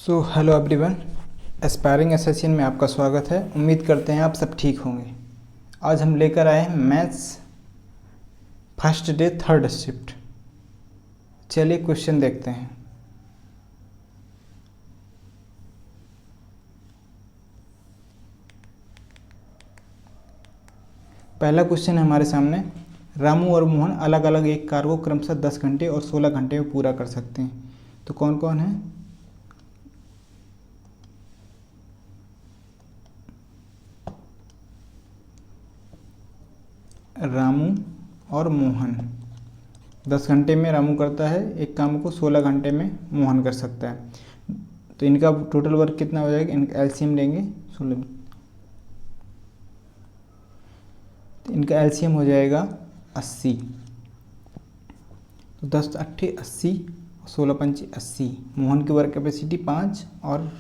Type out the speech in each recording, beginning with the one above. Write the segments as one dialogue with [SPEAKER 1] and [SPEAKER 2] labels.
[SPEAKER 1] So hello everyone, aspiring SSC में आपका स्वागत है। उम्मीद करते हैं आप सब ठीक होंगे। आज हम लेकर आए हैं maths first day third shift. चलिए क्वेश्चन देखते हैं। पहला क्वेश्चन है हमारे सामने। रामू और मोहन अलग अलग एक कार्य को क्रमशः 10 घंटे और 16 घंटे में पूरा कर सकते हैं। तो कौन कौन है? रामू और मोहन। 10 घंटे में रामू करता है एक काम को, 16 घंटे में मोहन कर सकता है। तो इनका टोटल वर्क कितना हो जाएगा? इनका एलसीएम लेंगे 16। तो इनका एलसीएम हो जाएगा 80। तो 10 अट्ठे 80, 16 पंचे 80। मोहन की वर्क कैपेसिटी 5 और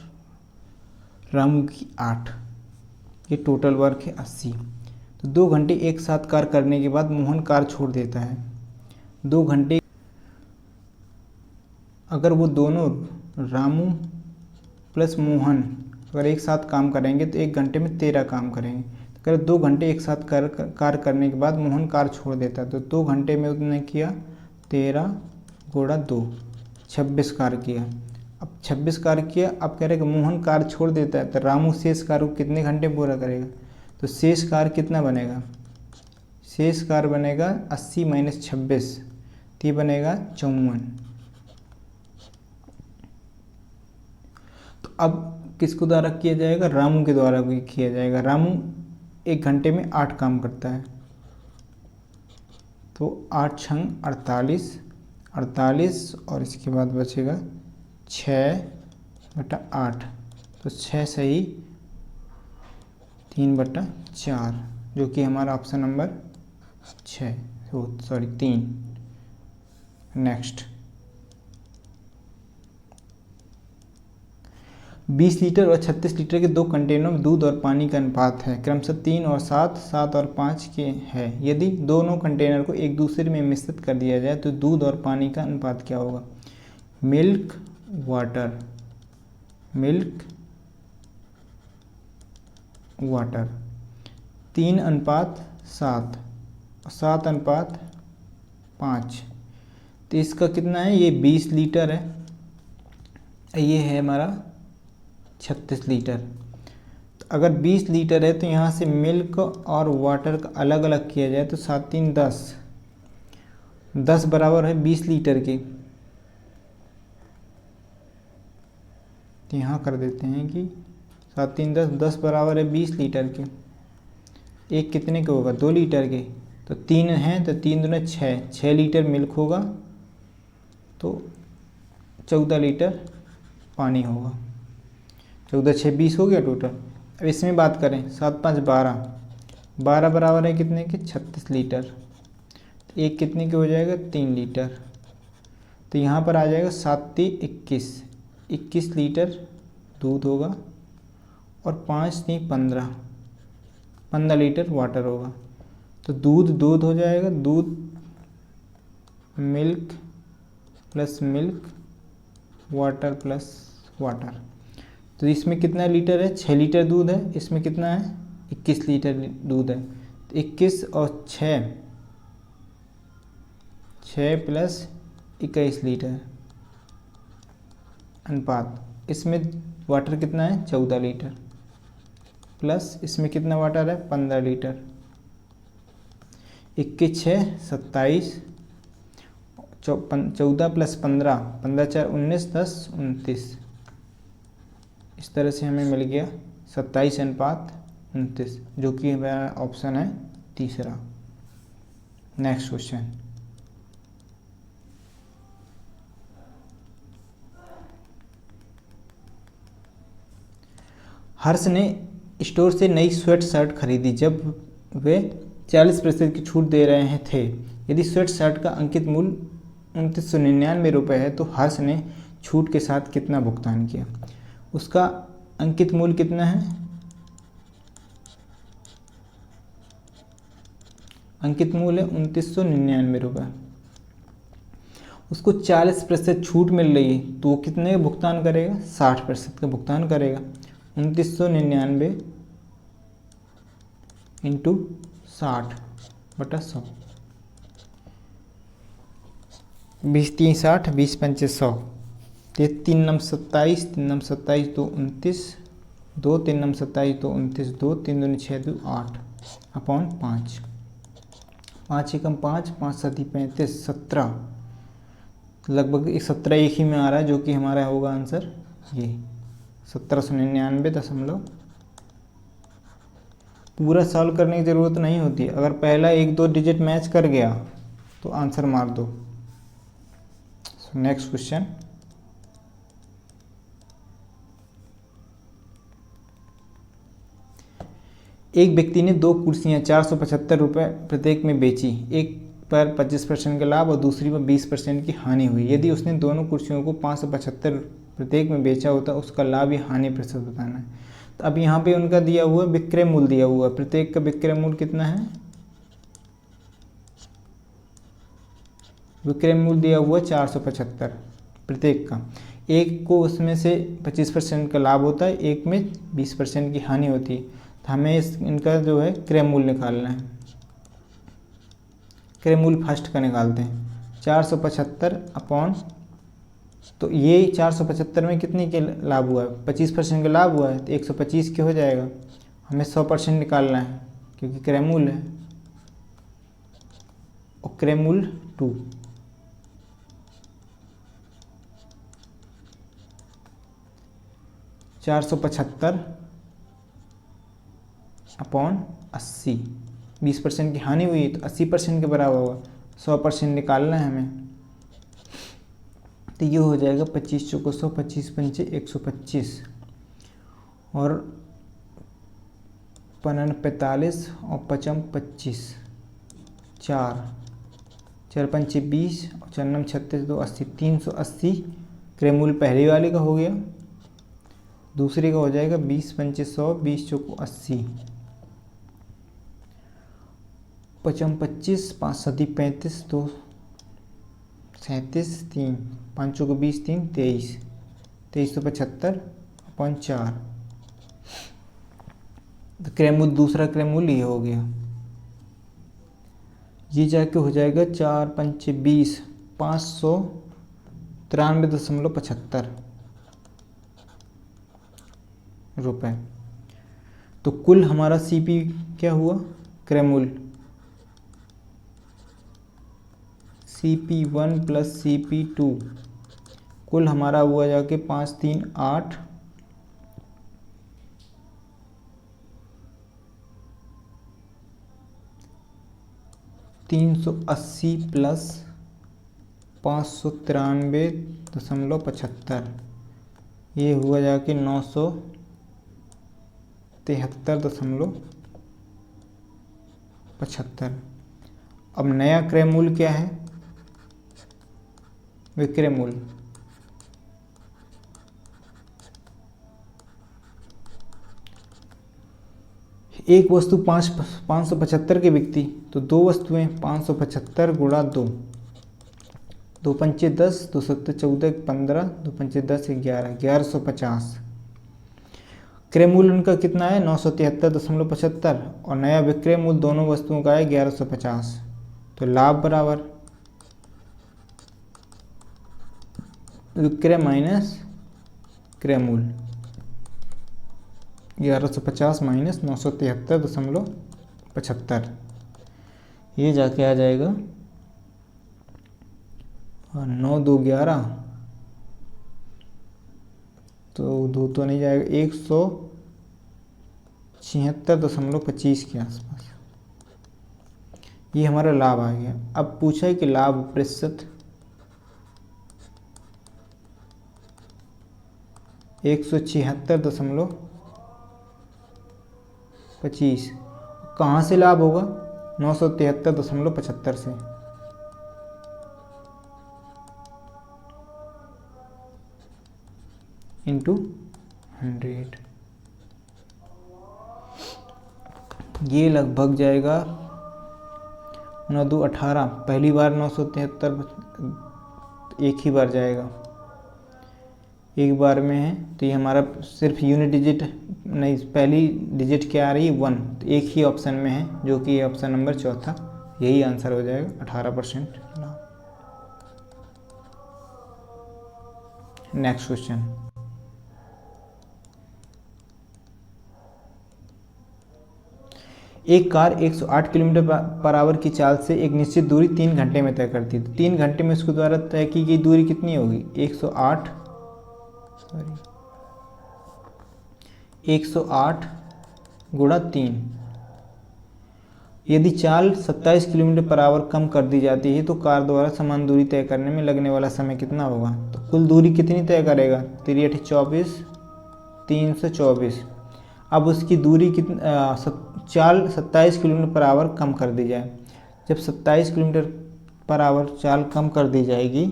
[SPEAKER 1] रामू की 8। ये टोटल वर्क है 80। तो 2 घंटे एक साथ कार्य करने के बाद मोहन कार्य छोड़ देता है। 2 घंटे अगर वो दोनों रामू प्लस मोहन अगर एक साथ काम करेंगे तो 1 घंटे में 13 काम करेंगे। तो अगर 2 घंटे एक साथ कार्य करने के बाद मोहन कार्य छोड़ देता है तो 2 घंटे में उसने किया 13 गुणा 2, 26 कार्य किया। अब 26 कार्य किया। अब कह रहे कि मोहन कार्य छोड़ देता है तो रामू शेष कार्य को कितने घंटे में पूरा करेगा? तो शेष कार्य कितना बनेगा? शेष कार्य बनेगा 80 माइनस 26, तो ये बनेगा 54। तो अब किसको द्वारा किया जाएगा? रामू के द्वारा भी किया जाएगा। रामू 1 घंटे में 8 काम करता है। तो 8 छंग 48, 48 और इसके बाद बचेगा 6/8। तो 6 सही 3/4, जो कि हमारा ऑप्शन नंबर 3। नेक्स्ट, 20 लीटर और 36 लीटर के 2 कंटेनरों में दूध और पानी का अनुपात है क्रमशः 3 और 7, 7 और 5 के है। यदि दोनों कंटेनर को एक दूसरे में मिश्रित कर दिया जाए तो दूध और पानी का अनुपात क्या होगा? Milk water, milk water 3:7, 7:5। तो इसका कितना है? ये 20 लीटर है, ये है हमारा 36 लीटर। तो अगर 20 लीटर है तो यहाँ से मिल्क और वाटर का अलग अलग किया जाए तो 7 3 10, 10 बराबर है 20 लीटर के। तो यहाँ कर देते हैं कि 7 3 10, 10 बराबर है 20 लीटर के। एक कितने के होगा? 2 लीटर के। तो 3 हैं तो 3 दूना 6, 6 लीटर मिल्क होगा तो 14 लीटर पानी होगा। 14 6 20 हो गया टोटल। अब इसमें बात करें 7 5 12, 12 बराबर है कितने के? 36 लीटर। तो एक कितने के हो जाएगा? 3 लीटर। तो यहाँ पर आ जाएगा 7 3 21, 21 लीटर दूध होगा और 5 3 15, 15 लीटर वाटर होगा। तो दूध हो जाएगा, दूध milk plus milk, water plus water. तो इसमें कितना लीटर है? 6 लीटर दूध है। इसमें कितना है? 21 लीटर दूध है। तो 21 और 6, 6 प्लस 21 लीटर अनुपात। इसमें वाटर कितना है? 14 लीटर प्लस इसमें कितना वाटर है? 15 लीटर। 21 6 27, 14 प्लस 15, 15 4 19, 10 29। इस तरह से हमें मिल गया 27:29, जो कि हमारा ऑप्शन है तीसरा। नेक्स्ट क्वेश्चन, हर्ष ने स्टोर से नई स्वेट शर्ट खरीदी जब वे 40% की छूट दे रहे हैं थे। यदि स्वेट शर्ट का अंकित मूल्य 2999 रुपये है तो हर्ष ने छूट के साथ कितना भुगतान किया? उसका अंकित मूल्य कितना है? अंकित मूल्य है 2999 रुपये। उसको 40% छूट मिल रही है तो वो कितने का भुगतान करेगा? 60% का भुगतान करेगा। 2999 इंटू 60/100, 20 3 60, 20 5 100, 3 9 27, 3 9 27 2 29, 2 3 9 27 2 29, 2 3 2 6 2 8 अपॉन 5, 5 एकम 5, 5 7 35, 17, लगभग 17 एक ही में आ रहा है जो कि हमारा होगा आंसर ये 1799 पूरा सॉल्व करने की ज़रूरत नहीं होती। अगर पहला 1-2 डिजिट मैच कर गया तो आंसर मार दो। नेक्स्ट क्वेश्चन, एक व्यक्ति ने 2 कुर्सियां 475 रुपये प्रत्येक में बेची। एक पर 25% का लाभ और दूसरी पर 20% की हानि हुई। यदि उसने दोनों कुर्सियों को 575 प्रत्येक में बेचा होता उसका लाभ या हानि प्रतिशत बताना है। तो अब यहाँ पे उनका दिया हुआ विक्रय मूल्य दिया हुआ, प्रत्येक का विक्रय मूल्य कितना है? विक्रय मूल्य दिया हुआ 475 प्रत्येक का। एक को उसमें से 25% का लाभ होता है, एक में 20% की हानि होती है। तो हमें इनका जो है क्रय मूल्य निकालना है। क्रय मूल्य फर्स्ट का निकालते हैं। 475 अपॉन, तो ये 475 में कितने के लाभ हुआ है? 25% का लाभ हुआ है तो 125 के हो जाएगा। हमें 100% निकालना है क्योंकि क्रय मूल्य है। और क्रय मूल्य 2, 475 अपॉन 80, 20% की हानि हुई तो 80% के बराबर होगा। 100% निकालना है हमें, तो ये हो जाएगा 25 चौको 100, 25 पंचे 125 और 55 45 और 55 25, 4 4 पंचे 20 और 4 9 36 2 80, 380 क्रय मूल्य पहले वाले का हो गया। दूसरे का हो जाएगा 20 पंचे 100, 20 चौको 80, 55 25, 5 7 35, 2 37, 3 5 चौको 20, 3 23, 2375 अपॉन 4। तो क्रय मूल्य, दूसरा क्रय मूल्य ये हो गया। ये जाके हो जाएगा 4 पंचे 20, 593.75 रुपये। तो कुल हमारा सीपी क्या हुआ? क्रय मूल्य CP1 प्लस CP2 कुल हमारा हुआ जाके 538 380 प्लस 593.75, ये हुआ जाके 973.75। अब नया क्रय मूल्य क्या है? विक्रय मूल्य एक वस्तु 575 की बिकती तो 2 वस्तुएं 575 गुणा 2, 2 पंचे 10, 2 सत्ते 14, 15, 2 पंचे 10, 11, 1150। क्रय मूल्य उनका कितना है? 973.75 और नया विक्रय मूल्य दोनों वस्तुओं का है 1150। तो लाभ बराबर विक्रय माइनस क्रय मूल्य, 1150 माइनस 973.75, ये जाके आ जाएगा 9 2 11, तो 2 तो नहीं जाएगा, 176.25 के आसपास। ये हमारा लाभ आ गया। अब पूछा है कि लाभ प्रतिशत 176.25। कहाँ से लाभ होगा? 973.75 से। इंटू 100, ये लगभग जाएगा 9 2 18। पहली बार 973 तो एक ही बार जाएगा, एक बार में है तो ये हमारा सिर्फ यूनिट डिजिट नहीं, पहली डिजिट क्या आ रही है 1, तो एक ही ऑप्शन में है जो कि ऑप्शन नंबर चौथा, यही आंसर हो जाएगा 18%। नेक्स्ट क्वेश्चन, एक कार 108 किलोमीटर पर आवर की चाल से एक निश्चित दूरी 3 घंटे में तय करती है, तो 3 घंटे में उसके द्वारा तय की गई दूरी कितनी होगी? 108 गुणा 3। यदि चाल 27 किलोमीटर पर आवर कम कर दी जाती है तो कार द्वारा समान दूरी तय करने में लगने वाला समय कितना होगा? तो कुल दूरी कितनी तय करेगा? 3 × 24 324। अब उसकी दूरी चाल 27 किलोमीटर पर आवर कम कर दी जाए। जब 27 किलोमीटर पर आवर चाल कम कर दी जाएगी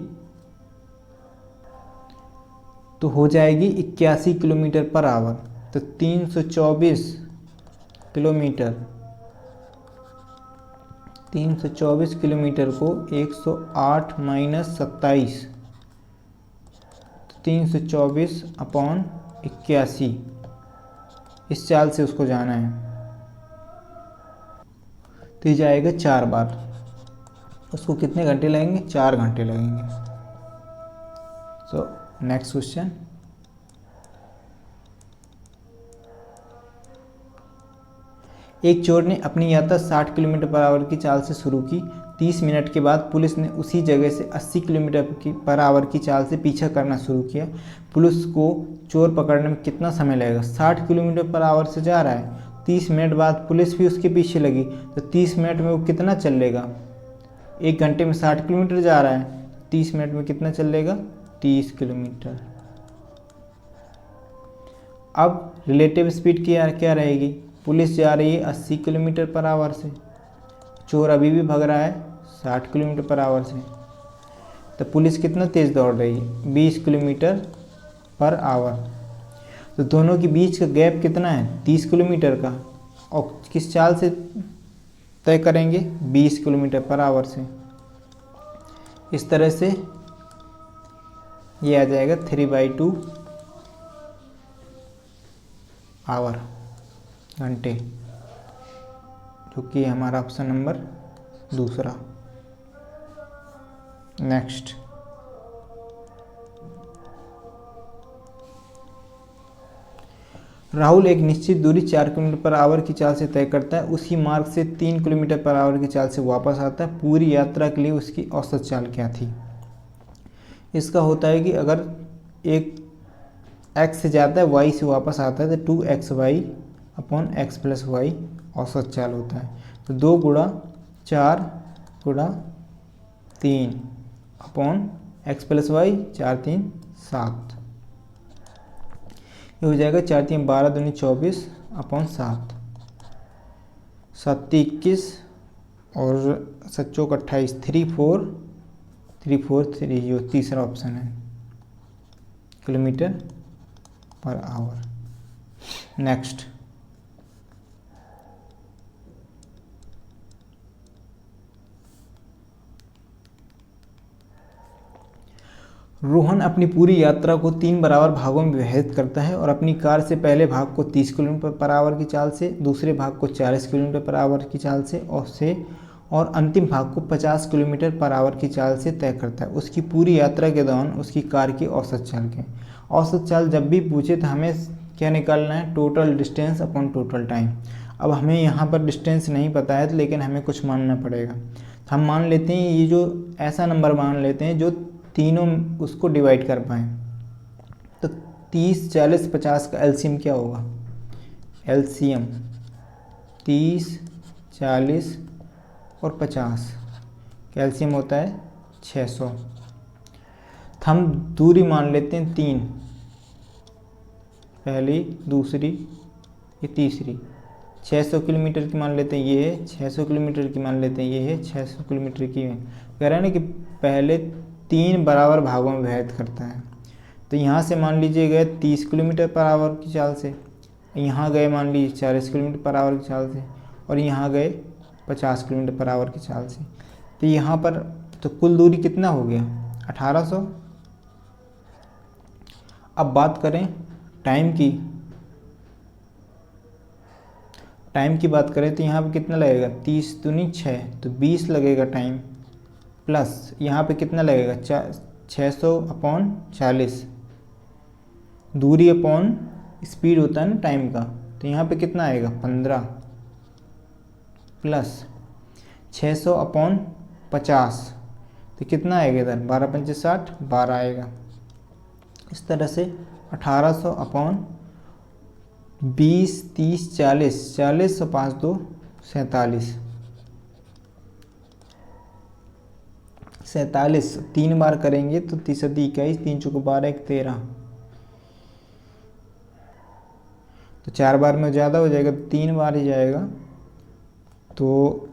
[SPEAKER 1] तो हो जाएगी 81 किलोमीटर पर आवर। तो 324 किलोमीटर 324 किलोमीटर को 108 - 27, 324/81, इस चाल से उसको जाना है तो ये जाएगा 4 बार। उसको कितने घंटे लगेंगे? 4 घंटे लगेंगे। सो नेक्स्ट क्वेश्चन, एक चोर ने अपनी यात्रा 60 किलोमीटर पर आवर की चाल से शुरू की। 30 मिनट के बाद पुलिस ने उसी जगह से 80 किलोमीटर पर आवर की चाल से पीछा करना शुरू किया। पुलिस को चोर पकड़ने में कितना समय लगेगा? 60 किलोमीटर पर आवर से जा रहा है, 30 मिनट बाद पुलिस भी उसके पीछे लगी, तो 30 मिनट में वो कितना चल लेगा? 1 घंटे में 60 किलोमीटर जा रहा है, 30 मिनट में कितना चल लेगा? 30 किलोमीटर। अब रिलेटिव स्पीड क्या रहेगी? पुलिस जा रही है 80 किलोमीटर पर आवर से, चोर अभी भी भाग रहा है 60 किलोमीटर पर आवर से, तो पुलिस कितना तेज़ दौड़ रही है? 20 किलोमीटर पर आवर। तो दोनों के बीच का गैप कितना है? 30 किलोमीटर का। और किस चाल से तय करेंगे? 20 किलोमीटर पर आवर से। इस तरह से ये आ जाएगा 3/2 आवर, घंटे, जो कि हमारा ऑप्शन नंबर दूसरा। नेक्स्ट, राहुल एक निश्चित दूरी 4 किलोमीटर पर आवर की चाल से तय करता है, उसी मार्ग से 3 किलोमीटर पर आवर की चाल से वापस आता है। पूरी यात्रा के लिए उसकी औसत चाल क्या थी? इसका होता है कि अगर एक x से जाता है, y से वापस आता है, तो 2xy/x + y औसत चाल होता है। तो 2 × 4 × 3/x + y, 4 3 7, ये हो जाएगा 4 3 12 दूनी 24/7, 7 21 और 7 चौक 28, 3 4 जो तीसरा ऑप्शन है, kilometre per hour. Next, Rohan अपनी पूरी यात्रा को 3 बराबर भागों में विभाजित करता है और अपनी कार से पहले भाग को 30 किलोमीटर पर आवर की चाल से, दूसरे भाग को 40 किलोमीटर पर आवर की चाल से और अंतिम भाग को 50 किलोमीटर पर आवर की चाल से तय करता है। उसकी पूरी यात्रा के दौरान उसकी कार की औसत चाल क्या है? औसत चाल जब भी पूछे तो हमें क्या निकालना है? Total distance upon total time. अब हमें यहाँ पर डिस्टेंस नहीं पता है, लेकिन हमें कुछ मानना पड़ेगा। तो हम मान लेते हैं ये जो ऐसा नंबर मान लेते हैं जो तीनों उसको डिवाइड कर पाएँ। तो 30 40 50 का एलसीएम क्या होगा? एलसीएम 30 40 और 50 कैल्शियम होता है 600। तो हम दूरी मान लेते हैं 3, पहली, दूसरी, ये तीसरी। 600 किलोमीटर की मान लेते हैं ये है, 600 किलोमीटर की मान लेते हैं ये है, 600 किलोमीटर की है। कह रहे हैं ना कि पहले 3 बराबर भागों में विभाजित करता है। तो यहाँ से मान लीजिए गए 30 किलोमीटर पर आवर की चाल से, यहाँ गए मान लीजिए 40 किलोमीटर पर आवर की चाल से, और यहाँ गए 50 किलोमीटर पर आवर की चाल से। तो यहाँ पर तो कुल दूरी कितना हो गया? 1800। अब बात करें टाइम की, बात करें तो यहाँ पे कितना लगेगा, 30 दूनी 6 तो 20 लगेगा टाइम, प्लस यहाँ पे कितना लगेगा 600/40, दूरी अपॉन स्पीड होता है ना टाइम का, तो यहाँ पे कितना आएगा 15, प्लस 600/50 तो कितना आएगा इधर 12 पंचे 60, 12 आएगा। इस तरह से 1800/20, 30, 40, 40 और 5 2 47, 47 3 बार करेंगे तो 30 21, 3 चौको 12, 1 13, तो 4 बार में ज़्यादा हो जाएगा तो 3 बार ही जाएगा, तो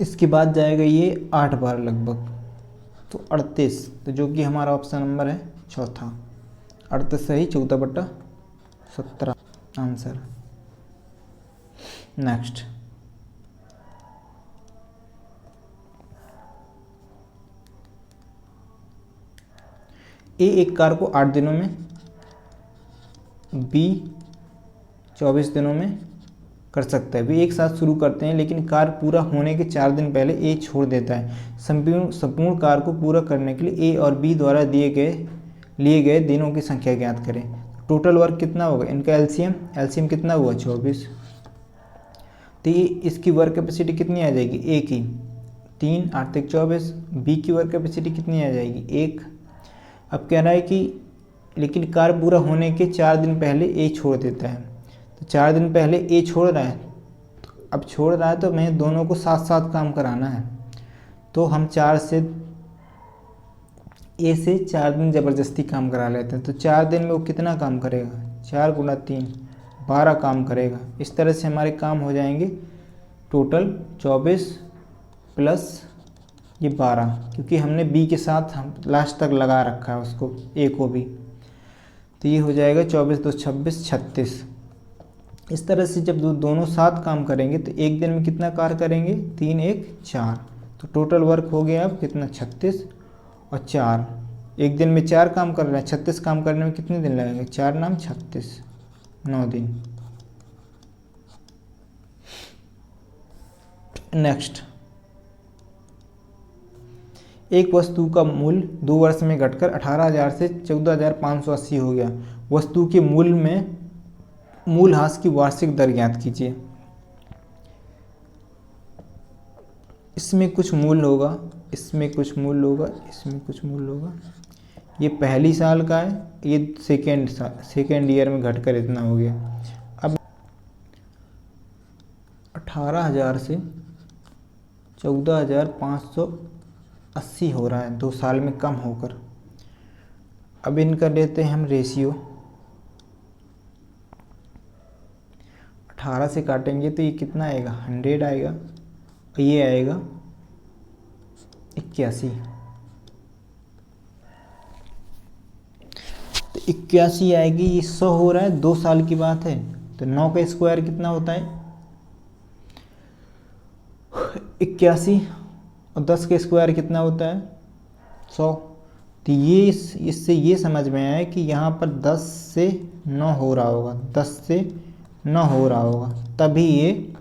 [SPEAKER 1] इसके बाद जाएगा ये 8 बार लगभग, तो 38, तो जो कि हमारा ऑप्शन नंबर है चौथा, 38 सही, 14/17 आंसर। नेक्स्ट, ए एक कार को 8 दिनों में, बी 24 दिनों में कर सकता है। वे एक साथ शुरू करते हैं लेकिन कार पूरा होने के 4 दिन पहले ए छोड़ देता है। संपूर्ण कार को पूरा करने के लिए ए और बी द्वारा लिए गए दिनों की संख्या ज्ञात करें। टोटल वर्क कितना होगा, इनका एलसीएम कितना हुआ 24, तो ये इसकी वर्क कैपेसिटी कितनी आ जाएगी, ए की 3, 8 तक 24, बी की वर्क कैपेसिटी कितनी आ जाएगी 1। अब कह रहा है कि लेकिन कार पूरा होने के 4 दिन पहले ए छोड़ देता है, तो 4 दिन पहले ए छोड़ रहा है, तो अब छोड़ रहा है तो मैं दोनों को साथ साथ काम कराना है, तो हम 4 से ए से 4 दिन ज़बरदस्ती काम करा लेते हैं। तो 4 दिन में वो कितना काम करेगा, 4 × 3 12 काम करेगा। इस तरह से हमारे काम हो जाएंगे टोटल 24 प्लस ये 12, क्योंकि हमने बी के साथ हम लास्ट तक लगा रखा है उसको, ए को भी, तो ये हो जाएगा 24 2 26 36। इस तरह से जब दोनों साथ काम करेंगे तो एक दिन में कितना कार्य करेंगे, 3 1 4, तो टोटल वर्क हो गया अब कितना 36 और 4, एक दिन में 4 काम कर रहे हैं, 36 काम करने में कितने दिन लगेंगे, 4 नाम 36, 9 दिन। नेक्स्ट, एक वस्तु का मूल्य 2 वर्ष में घटकर 18,000 से 14,580 हो गया। वस्तु के मूल्य में मूल्यह्रास की वार्षिक दर ज्ञात कीजिए। इसमें कुछ मूल्य होगा, इसमें कुछ मूल्य होगा, इसमें कुछ मूल्य होगा। ये पहली साल का है, ये सेकेंड ईयर में घटकर इतना हो गया। अब 18,000 से 14,580 हो रहा है 2 साल में कम होकर। अब इनका लेते हैं हम रेशियो, 18 से काटेंगे तो ये कितना आएगा 100 आएगा, और ये आएगा 81, तो 81 आएगी, ये 100 हो रहा है, 2 साल की बात है, तो 9 का स्क्वायर कितना होता है 81, और 10 का स्क्वायर कितना होता है 100। तो ये इससे ये समझ में आया कि यहाँ पर 10 से 9 हो रहा होगा, 10 से 9 हो रहा होगा, तभी ये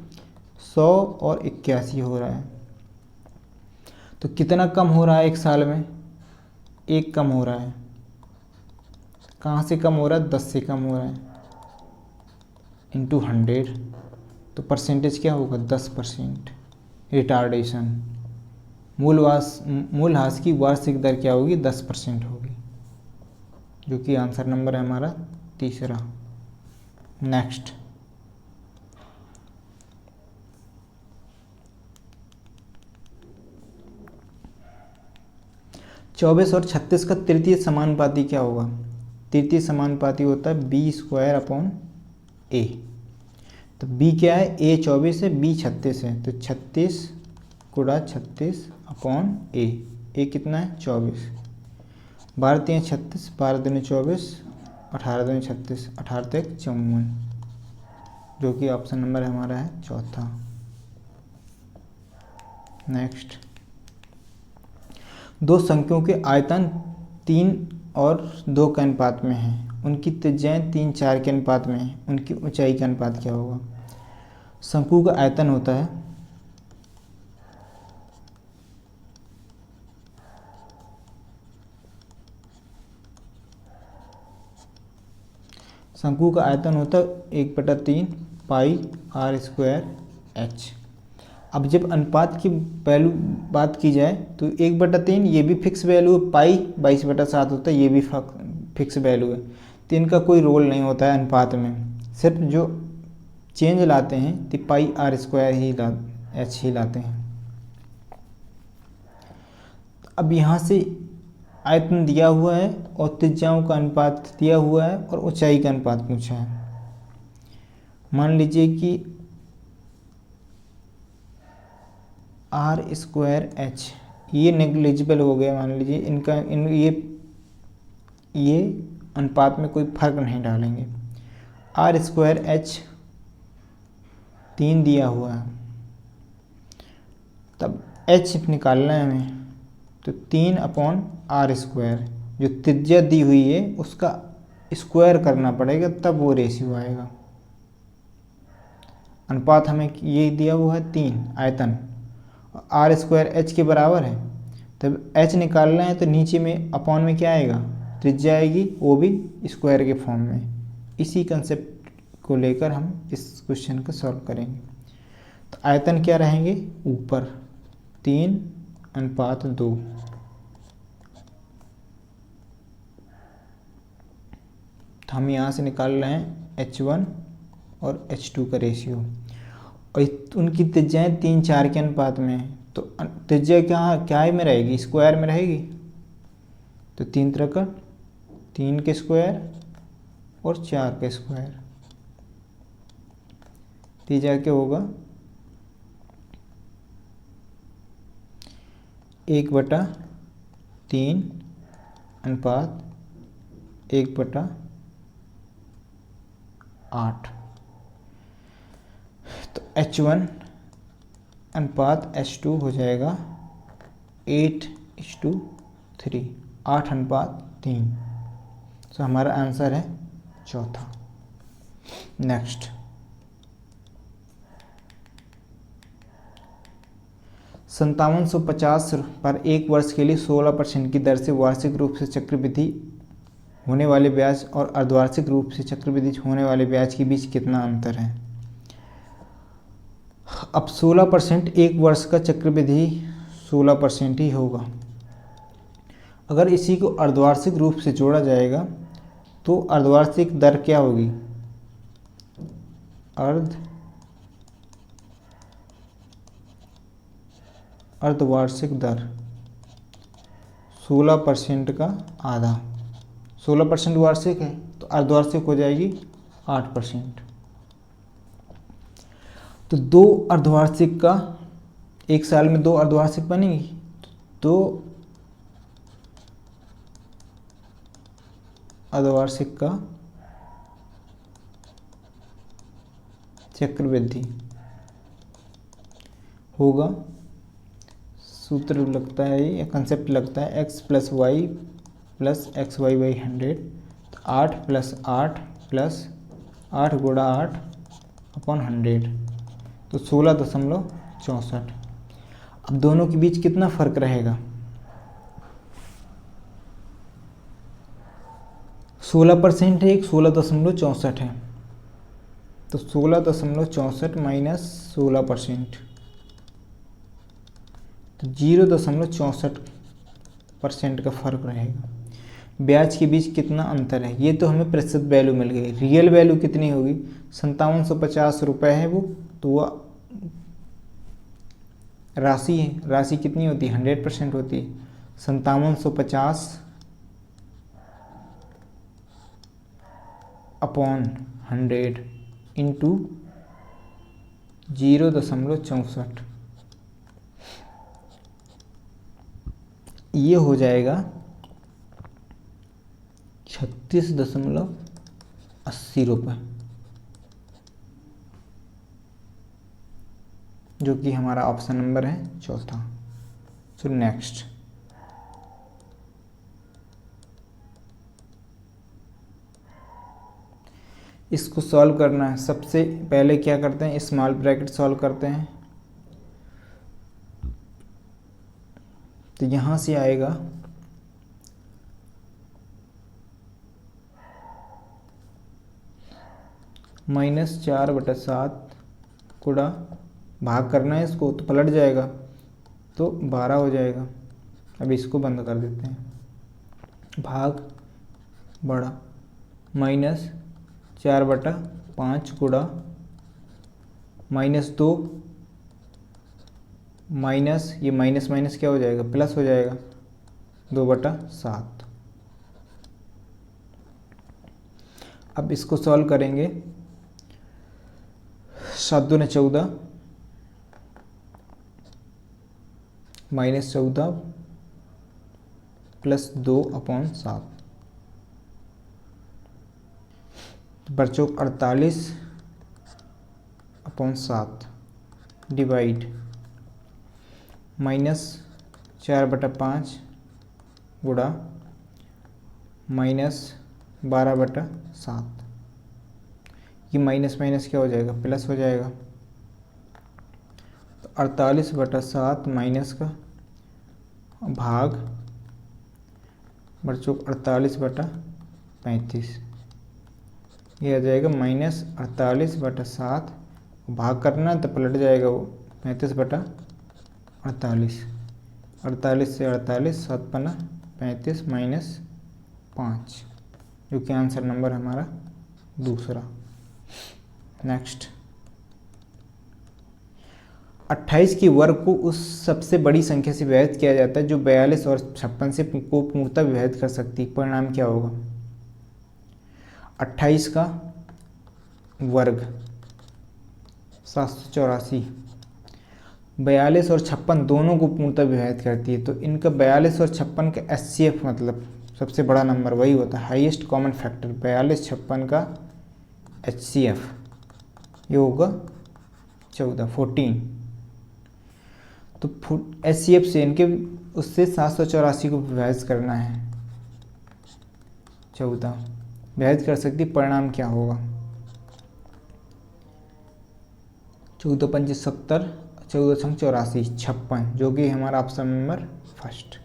[SPEAKER 1] 100 और 81 हो रहा है। तो कितना कम हो रहा है एक साल में, 1 कम हो रहा है। कहाँ से कम हो रहा है, 10 से कम हो रहा है, इंटू 100, तो परसेंटेज क्या होगा 10%। रिटार्डेशन, मूल्यह्रास की वार्षिक दर क्या होगी 10% होगी, जो कि आंसर नंबर है हमारा तीसरा। नेक्स्ट, चौबीस और 36 का तृतीय समानुपाती क्या होगा। तृतीय समानुपाती होता है B² A। तो B क्या है, A 24 है, B 36 है, तो 36 × 36/A। A कितना है 24, 12 3 36, 12 दूनी 24, 18 दूनी 36, 18 तक 54, जो कि ऑप्शन नंबर हमारा है चौथा। नेक्स्ट, दो संख्याओं के आयतन 3 और 2 के अनुपात में है, उनकी त्रिज्याएं 3 4 के अनुपात में है, उनकी ऊंचाई का अनुपात क्या होगा। शंकु का आयतन होता है शंकु का आयतन होता है 1/3 पाई आर स्क्वायर एच। अब जब अनुपात की वैल्यू बात की जाए तो 1/3 ये भी फिक्स वैल्यू है, पाई 22/7 होता है, ये भी फिक्स वैल्यू है, तो इनका कोई रोल नहीं होता है अनुपात में। सिर्फ जो चेंज लाते हैं तो पाई आर स्क्वायर ही एच ही लाते हैं। अब यहाँ से आयतन दिया हुआ है और त्रिज्याओं का अनुपात दिया हुआ है और ऊंचाई का अनुपात पूछा है। मान लीजिए कि आर स्क्वायर एच ये नेग्लिजिबल हो गया, मान लीजिए इनका ये अनुपात में कोई फर्क नहीं डालेंगे। आर स्क्वायर एच 3 दिया हुआ है, तब एच निकालना है हमें, तो 3/r स्क्वायर जो त्रिज्या दी हुई है उसका स्क्वायर करना पड़ेगा, तब वो रेशियो आएगा। अनुपात हमें ये दिया हुआ है 3 आयतन, आर स्क्वायर एच के बराबर है, तब एच निकालना है तो नीचे में अपॉन में क्या आएगा, त्रिज्या आएगी, वो भी स्क्वायर के फॉर्म में। इसी कंसेप्ट को लेकर हम इस क्वेश्चन को सॉल्व करेंगे। तो आयतन क्या रहेंगे, ऊपर 3/2, तो हम यहाँ से निकाल रहे हैं H1 और H2 का रेशियो, और उनकी त्रिज्याएं 3 4 के अनुपात में है, तो त्रिज्या क्या में रहेगी, स्क्वायर में रहेगी, तो 3 3 का 3 के स्क्वायर और 4 के स्क्वायर, त्रिज्या क्या होगा 1/3 अनुपात 1/8। तो H1 अनुपात H2 हो जाएगा 8:3, 8/3। तो हमारा आंसर है चौथा। नेक्स्ट, 5750 पर एक वर्ष के लिए 16% की दर से वार्षिक रूप से चक्रवृद्धि होने वाले ब्याज और अर्धवार्षिक रूप से चक्रवृद्धि होने वाले ब्याज के बीच कितना अंतर है। अब 16% एक वर्ष का चक्रवृद्धि 16% ही होगा। अगर इसी को अर्धवार्षिक रूप से जोड़ा जाएगा तो अर्धवार्षिक दर क्या होगी, अर्धवार्षिक दर 16% का आधा, 16% वार्षिक है तो अर्धवार्षिक हो जाएगी 8%। तो 2 अर्धवार्षिक का, एक साल में 2 अर्धवार्षिक बनेंगी, तो अर्धवार्षिक का चक्रवृद्धि होगा, सूत्र लगता है या कंसेप्ट लगता है x + y + xy/100, तो 8 + 8 + 8 × 8/100, तो 16.64। अब दोनों के बीच कितना फ़र्क रहेगा, 16% है, एक 16.64 है, तो 16.64 - 16%, तो 0.64% का फ़र्क रहेगा। ब्याज के बीच कितना अंतर है, ये तो हमें प्रतिशत वैल्यू मिल गई। रियल वैल्यू कितनी होगी, 5750 रुपये है वो, तो वह राशि है, राशि कितनी होती है, 100% होती है। 5750 अपॉन 100 इंटू 0.64, ये हो जाएगा 36.80 रुपये, जो कि हमारा ऑप्शन नंबर है चौथा। सो नेक्स्ट, इसको सॉल्व करना है। सबसे पहले क्या करते हैं, स्मॉल ब्रैकेट सॉल्व करते हैं। तो यहाँ से आएगा -4/7 गुणा, भाग करना है इसको तो पलट जाएगा तो 12 हो जाएगा। अब इसको बंद कर देते हैं, भाग बड़ा -4/5 गुणा -2 माइनस ये माइनस माइनस क्या हो जाएगा, प्लस हो जाएगा 2/7। अब इसको सॉल्व करेंगे। 7 दूने 14 -14 + 2/7 बच्चों 48/7 डिवाइड -4/5 गुणा -12/7। ये माइनस माइनस क्या हो जाएगा, प्लस हो जाएगा। तो 48/7 माइनस का भाग बच्चों 48/35, ये आ जाएगा -48/7। भाग करना है तो पलट जाएगा वो 35/48। 48 से 48 7 पन्ना 35 -5, जो कि आंसर नंबर हमारा दूसरा। नेक्स्ट 28 की वर्ग को उस सबसे बड़ी संख्या से विभाजित किया जाता है जो 42 और 56 से को पूर्णतः विभाजित कर सकती है। परिणाम क्या होगा? 28 का वर्ग 784, 42 और 56 दोनों को पूर्णतः विभाजित करती है। तो इनका 42 और 56 का HCF मतलब सबसे बड़ा नंबर वही होता है, हाईएस्ट कॉमन फैक्टर। 42-56 का HCF ये होगा 14। तो HCF से इनके उससे 784 को विभाजित करना है, 14 विभाजित कर सकती। परिणाम क्या होगा? 14×5 = 70, 14×84 56, जो कि हमारा option number first.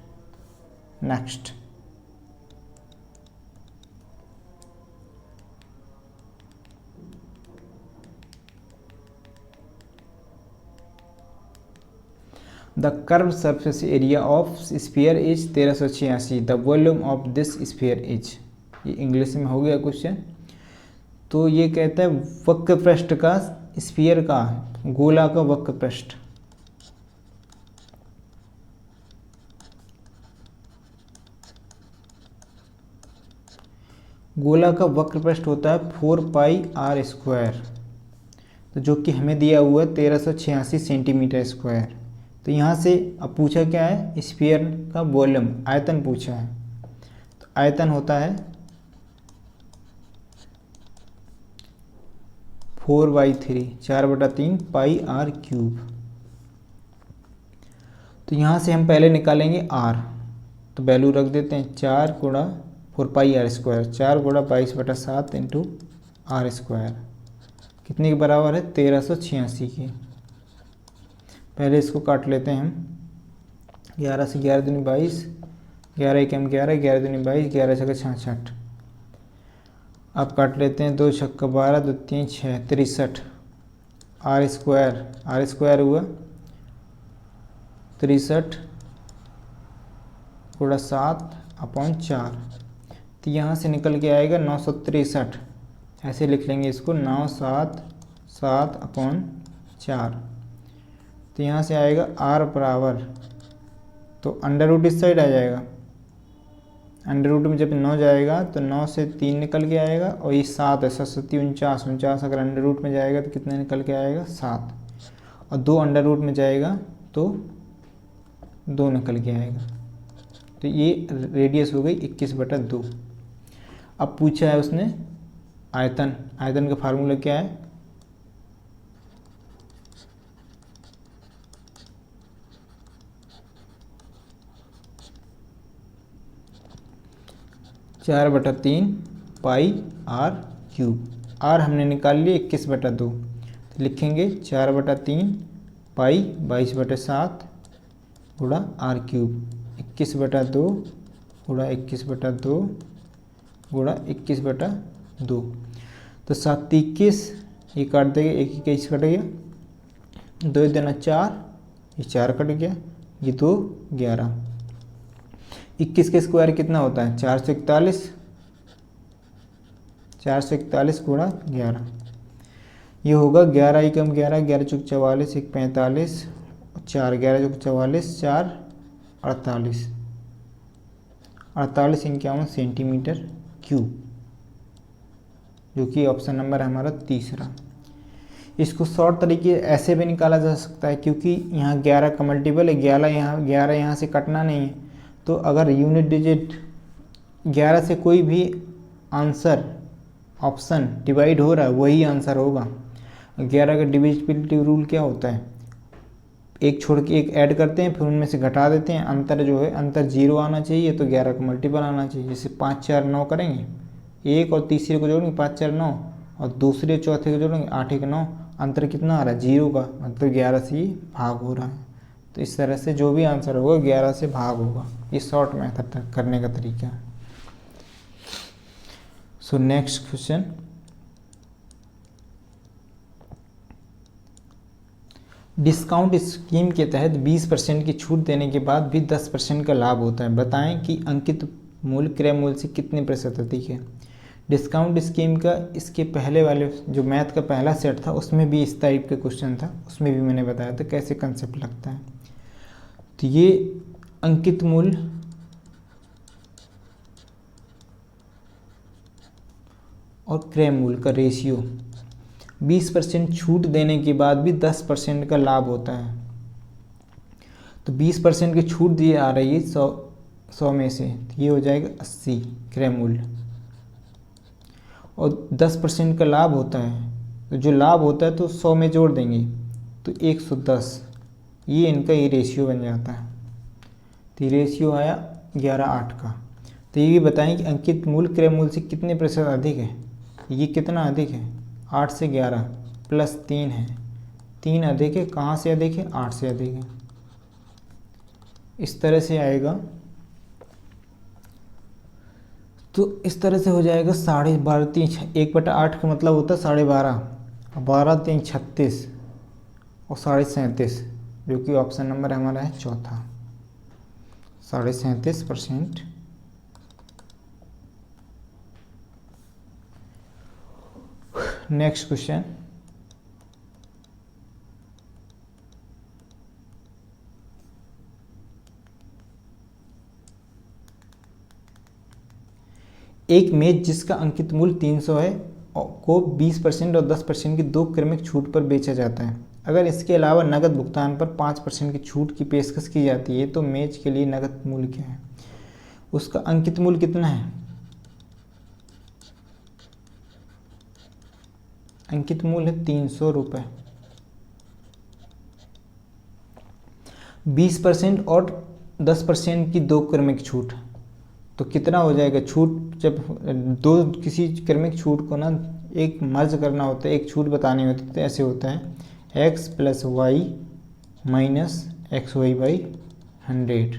[SPEAKER 1] Next the curve surface area of sphere is 1386, the volume of this sphere is. ये इंग्लिश में हो गया क्वेश्चन। तो ये कहता है वक्र पृष्ठ का, स्फीयर का, गोला का वक्र पृष्ठ, गोला का वक्र पृष्ठ होता है 4πr², तो जो कि हमें दिया हुआ है 1386 सेंटीमीटर स्क्वायर। तो यहाँ से अब पूछा क्या है, स्फीयर का वॉल्यूम, आयतन पूछा है। तो आयतन होता है 4/3 4/3 πr³। तो यहाँ से हम पहले निकालेंगे r, तो वैल्यू रख देते हैं 4 × 4πr², 4 × 22/7 × r², कितने के बराबर है? 1386 के। पहले इसको काट लेते हैं हम। 11 से 11 दूनी 22, 11 एकम 11, 11 दूनी 22, 11 छक्का 66। अब काट लेते हैं 2 छक्का 12, 2 3 6 63, r² हुआ 63 × 7/4। तो यहाँ से निकल के आएगा 963, ऐसे लिख लेंगे इसको 977/4। तो यहाँ से आएगा r बराबर, तो अंडर रूट इस साइड आ जाएगा, अंडर रूट में जब 9 जाएगा तो 9 से 3 निकल के आएगा, और ये 7 है, 7 49, 49 अगर अंडर रूट में जाएगा तो कितना निकल के आएगा? 7, और 2 अंडर रूट में जाएगा तो 2 निकल के आएगा। तो ये रेडियस हो गई 21/2। अब पूछा है उसने आयतन, आयतन का फार्मूला क्या है? (4/3 πr³). आर हमने निकाल लिया 21/2, तो लिखेंगे 4/3 पाई 22/7 गुणा आर क्यूब, 21/2 गुणा 21/2 गुणा 21/2। तो 7 21, ये काट देंगे, 1 21 कट गया, 2 दूना 4, ये 4 कट गया, ये 2 11। 21 के स्क्वायर कितना होता है? 441, 441 गुणा 11, ये होगा 11 एकम 11, 11 चौक 44, 1 45, 4 11 चौक 44, 4 48, 48 51 सेंटीमीटर क्यूब, जो कि ऑप्शन नंबर है हमारा तीसरा। इसको शॉर्ट तरीके ऐसे भी निकाला जा सकता है, क्योंकि यहाँ 11 का मल्टीपल है, 11 यहाँ से कटना नहीं है, तो अगर यूनिट डिजिट 11 से कोई भी आंसर ऑप्शन डिवाइड हो रहा है वही आंसर होगा। 11 का डिविजिबिलिटी रूल क्या होता है? एक छोड़ के एक ऐड करते हैं, फिर उनमें से घटा देते हैं, अंतर जो है अंतर 0 आना चाहिए, तो 11 का मल्टीपल आना चाहिए। जैसे 5 4 9 करेंगे, एक और तीसरे को जोड़ेंगे 5 4 9, और दूसरे चौथे को जोड़ेंगे 8 1 9, अंतर कितना आ रहा है? 0 का, मतलब 11 से ही भाग हो रहा है। तो इस तरह से जो भी आंसर होगा 11 से भाग होगा। ये शॉर्ट मेथड करने का तरीका है। So next question, discount scheme के तहत 20% की छूट देने के बाद भी 10% का लाभ होता है। बताएं कि अंकित मूल्य क्रय मूल्य से कितने प्रतिशत अधिक है। डिस्काउंट स्कीम का इसके पहले वाले जो मैथ का पहला सेट था उसमें भी इस टाइप का क्वेश्चन था, उसमें भी मैंने बताया था कैसे कंसेप्ट लगता है। तो ये अंकित मूल्य और क्रय मूल्य का रेशियो, 20% छूट देने के बाद भी 10% का लाभ होता है। तो 20% की छूट दी आ रही है 100 में से, तो ये हो जाएगा 80 क्रय मूल्य, और 10% का लाभ होता है, तो जो लाभ होता है तो 100 में जोड़ देंगे तो 110, ये इनका ये रेशियो बन जाता है। तो ये रेशियो आया 11:8 का। तो ये भी बताएं कि अंकित मूल्य क्रय मूल्य से कितने प्रतिशत अधिक है। ये कितना अधिक है? 8 से 11 प्लस 3 है, 3 अधिक है। कहाँ से अधिक है? 8 से अधिक है। इस तरह से आएगा, तो इस तरह से हो जाएगा 12.5 3 1/8 का मतलब होता है 12.5, 12 3 36 और 37.5, जो कि ऑप्शन नंबर हमारा है चौथा, 37.5%। नेक्स्ट क्वेश्चन, एक मेज जिसका अंकित मूल्य 300 है को 20% और 10% की 2 क्रमिक छूट पर बेचा जाता है। अगर इसके अलावा नकद भुगतान पर 5% की छूट की पेशकश की जाती है तो मेज के लिए नकद मूल्य क्या है? उसका अंकित मूल्य कितना है? अंकित मूल्य है 300 रुपये। 20% और 10% की 2 क्रमिक छूट, तो कितना हो जाएगा? छूट जब दो किसी क्रमिक छूट को ना एक मर्ज करना होता है, एक छूट बतानी होती है, तो ऐसे होता है x + y - xy/100।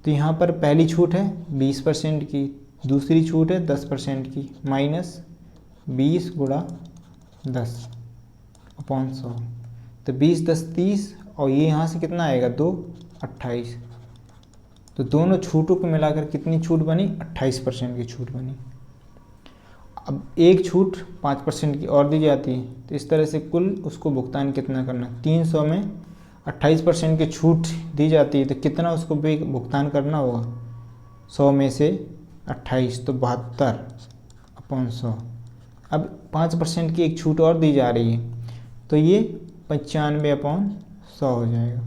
[SPEAKER 1] तो यहाँ पर पहली छूट है 20% की, दूसरी छूट है 10% की, -20 × 10/100, तो 20 10 30, और ये यहाँ से कितना आएगा? 2 28। तो दोनों छूटों को मिलाकर कितनी छूट बनी? 28% की छूट बनी। अब एक छूट 5% की और दी जाती है, तो इस तरह से कुल उसको भुगतान कितना करना? 300 में 28% की छूट दी जाती है, तो कितना उसको भुगतान करना होगा? 100 में से 28, तो 72/100। अब 5% की एक छूट और दी जा रही है, तो ये 95/100 हो जाएगा।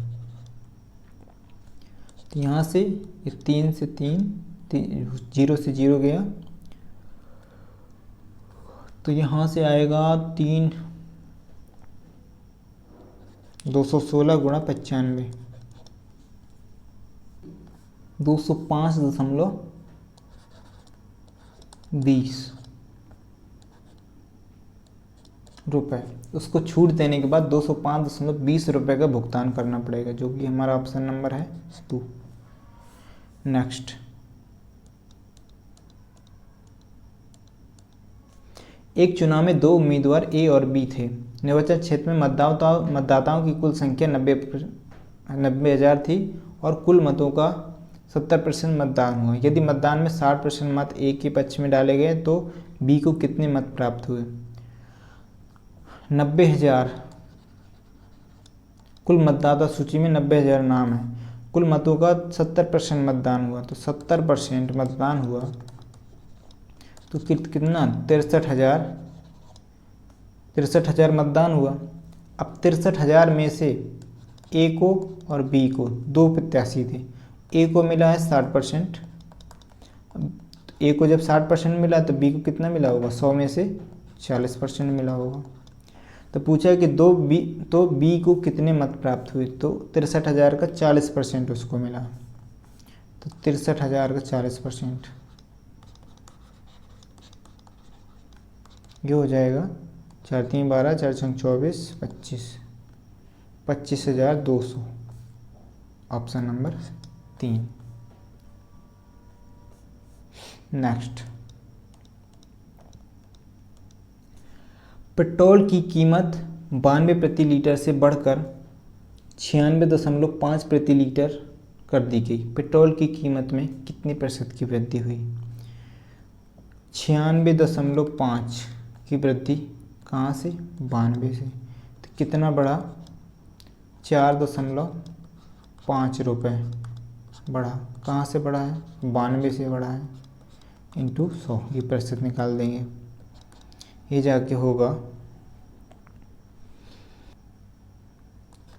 [SPEAKER 1] तो यहाँ से ये 3 से 3 0 से 0 गया, तो यहाँ से आएगा 3 216 × 95, 205.20। रुपये। उसको छूट देने के बाद 205.20 रुपये का भुगतान करना पड़ेगा, जो कि हमारा ऑप्शन नंबर है 2। नेक्स्ट, एक चुनाव में 2 उम्मीदवार ए और बी थे। निर्वाचन क्षेत्र में मतदाताओं की कुल संख्या 90,000 थी और कुल मतों का 70% मतदान हुआ। यदि मतदान में 60% मत ए के पक्ष में डाले गए तो बी को कितने मत प्राप्त हुए? 90,000, कुल मतदाता सूची में 90,000 नाम है, कुल मतों का 70% मतदान हुआ, तो 70% मतदान हुआ तो कितना? 63,000 मतदान हुआ। अब 63,000 में से ए को और बी को, 2 प्रत्याशी थे, ए को मिला है 60%, ए को जब 60% मिला तो बी को कितना मिला होगा? 100 में से 40% मिला होगा। तो पूछा कि तो बी को कितने मत प्राप्त हुए? तो 63,000 का 40% उसको मिला, तो 63,000 का 40% ये हो जाएगा 4 3 12 4 6 24 25, 25,200, ऑप्शन नंबर 3। नेक्स्ट, पेट्रोल की कीमत 92 प्रति लीटर से बढ़कर 96.5 प्रति लीटर कर दी गई। पेट्रोल की कीमत में कितने प्रतिशत की वृद्धि हुई? 96.5 की वृद्धि कहाँ से? 92 से। तो कितना बढ़ा? 4.5 रुपये बढ़ा। कहाँ से बढ़ा है? 92 से बढ़ा है, इंटू 100, ये प्रतिशत निकाल देंगे, ये जाके होगा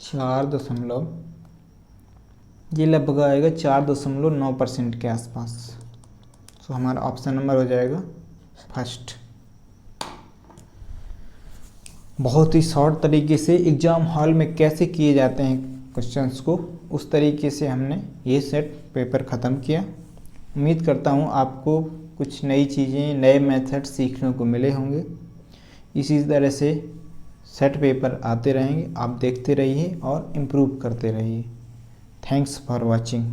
[SPEAKER 1] 4 ये लगभग आएगा 4.9% के आसपास। तो हमारा ऑप्शन नंबर हो जाएगा फर्स्ट। बहुत ही शॉर्ट तरीके से एग्ज़ाम हॉल में कैसे किए जाते हैं क्वेश्चंस को, उस तरीके से हमने ये सेट पेपर ख़त्म किया। उम्मीद करता हूँ आपको कुछ नई चीज़ें, नए मेथड सीखने को मिले होंगे। इसी तरह से सेट पेपर आते रहेंगे, आप देखते रहिए और इम्प्रूव करते रहिए। Thanks for watching.